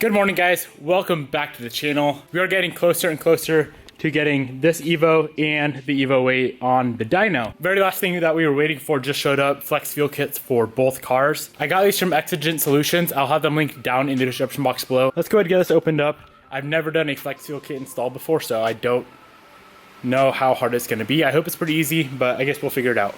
Good morning, guys. Welcome back to the channel. We are getting closer and closer to getting this Evo and the Evo 8 on the dyno. Very last thing that we were waiting for just showed up, flex fuel kits for both cars. I got these from Exigent Solutions. I'll have them linked down in the description box below. Let's go ahead and get this opened up. I've never done a flex fuel kit install before, so I don't know how hard it's gonna be. I hope it's pretty easy, but I guess we'll figure it out.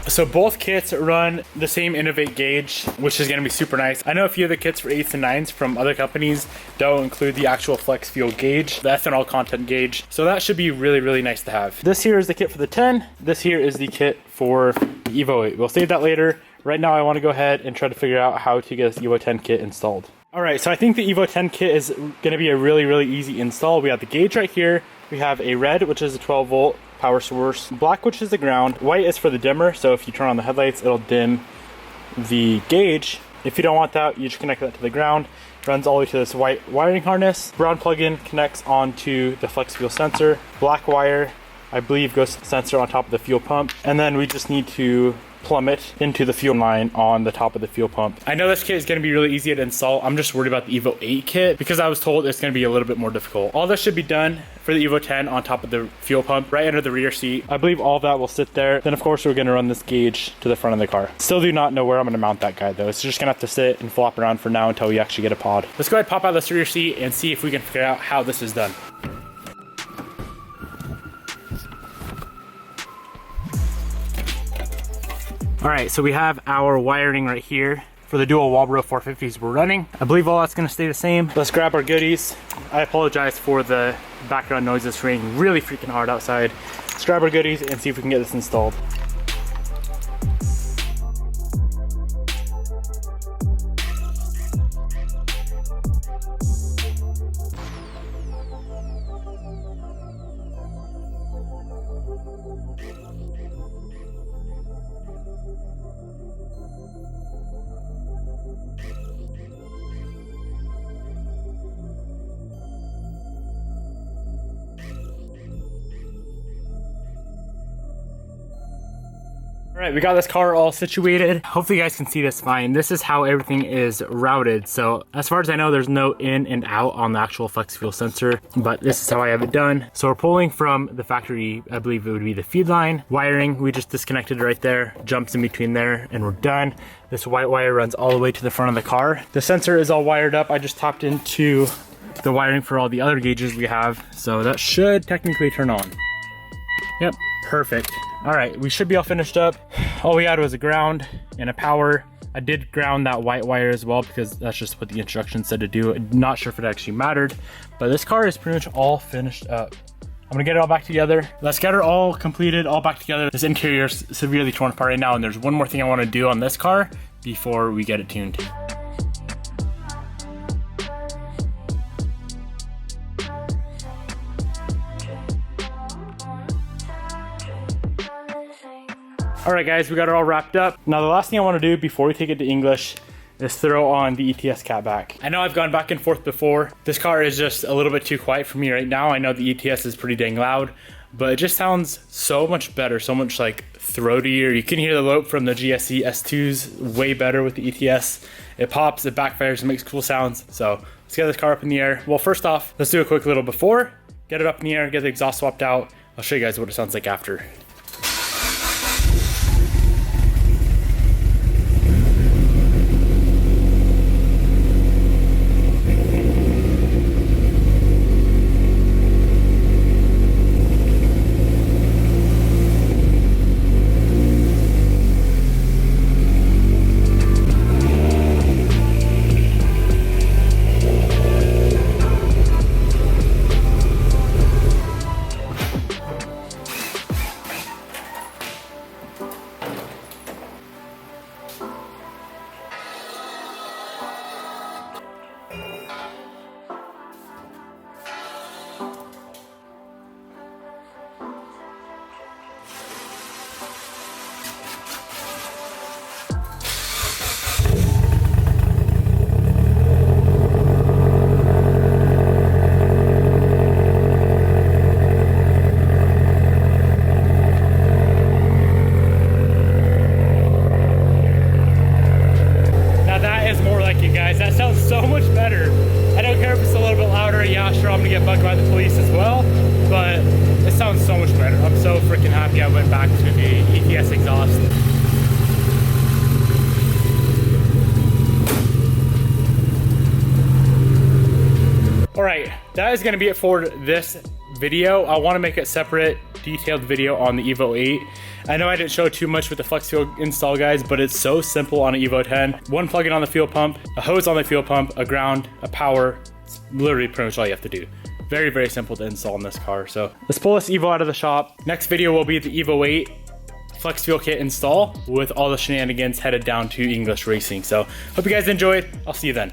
So both kits run the same Innovate gauge, which is gonna be super nice. I know a few of the kits for 8s and 9s from other companies don't include the actual flex fuel gauge, the ethanol content gauge. So that should be really, really nice to have. This here is the kit for the 10. This here is the kit for the Evo 8. We'll save that later. Right now I wanna go ahead and try to figure out how to get this Evo 10 kit installed. All right, so I think the Evo 10 kit is gonna be a really, really easy install. We have the gauge right here. We have a red, which is a 12 volt power source, black, which is the ground, white is for the dimmer, so if you turn on the headlights it'll dim the gauge. If you don't want that, you just connect that to the ground. It runs all the way to this white wiring harness. Brown plug-in connects onto the flex fuel sensor. Black wire, I believe, goes to the sensor on top of the fuel pump, and then we just need to plumb it into the fuel line on the top of the fuel pump. I know this kit is going to be really easy to install. I'm just worried about the Evo 8 kit because I was told it's going to be a little bit more difficult. All this should be done for the Evo 10 on top of the fuel pump right under the rear seat. I believe all that will sit there. Then of course we're going to run this gauge to the front of the car. Still do not know where I'm going to mount that guy though. It's just going to have to sit and flop around for now until we actually get a pod. Let's go ahead and pop out this rear seat and see if we can figure out how this is done. All right, so we have our wiring right here for the dual Walbro 450s we're running. I believe all that's gonna stay the same. Let's grab our goodies. I apologize for the background noise. It's raining really freaking hard outside. Let's grab our goodies and see if we can get this installed. All right, we got this car all situated. Hopefully you guys can see this fine. This is how everything is routed. So as far as I know, there's no in and out on the actual flex fuel sensor, but this is how I have it done. So we're pulling from the factory, I believe it would be the feed line. Wiring, we just disconnected right there, jumps in between there, and we're done. This white wire runs all the way to the front of the car. The sensor is all wired up. I just tapped into the wiring for all the other gauges we have. So that should technically turn on. Yep, perfect. All right, we should be all finished up. All we had was a ground and a power. I did ground that white wire as well because that's just what the instructions said to do. I'm not sure if it actually mattered, but this car is pretty much all finished up. I'm gonna get it all back together. Let's get it all completed, all back together. This interior is severely torn apart right now, and there's one more thing I wanna do on this car before we get it tuned. All right, guys, we got it all wrapped up. Now, the last thing I want to do before we take it to English is throw on the ETS cat back. I know I've gone back and forth before. This car is just a little bit too quiet for me right now. I know the ETS is pretty dang loud, but it just sounds so much better, so much like throatier. You can hear the lope from the GSE S2s way better with the ETS. It pops, it backfires, it makes cool sounds. So let's get this car up in the air. Well, first off, let's do a quick little before, get it up in the air, get the exhaust swapped out. I'll show you guys what it sounds like after. Yeah, went back to the ETS exhaust. All right, that is gonna be it for this video. I wanna make a separate detailed video on the Evo 8. I know I didn't show too much with the flex fuel install, guys, but it's so simple on an Evo 10. One plug-in on the fuel pump, a hose on the fuel pump, a ground, a power. It's literally pretty much all you have to do. Very, very simple to install in this car. So let's pull this Evo out of the shop. Next video will be the Evo 8 flex fuel kit install with all the shenanigans headed down to English Racing. So hope you guys enjoyed. I'll see you then.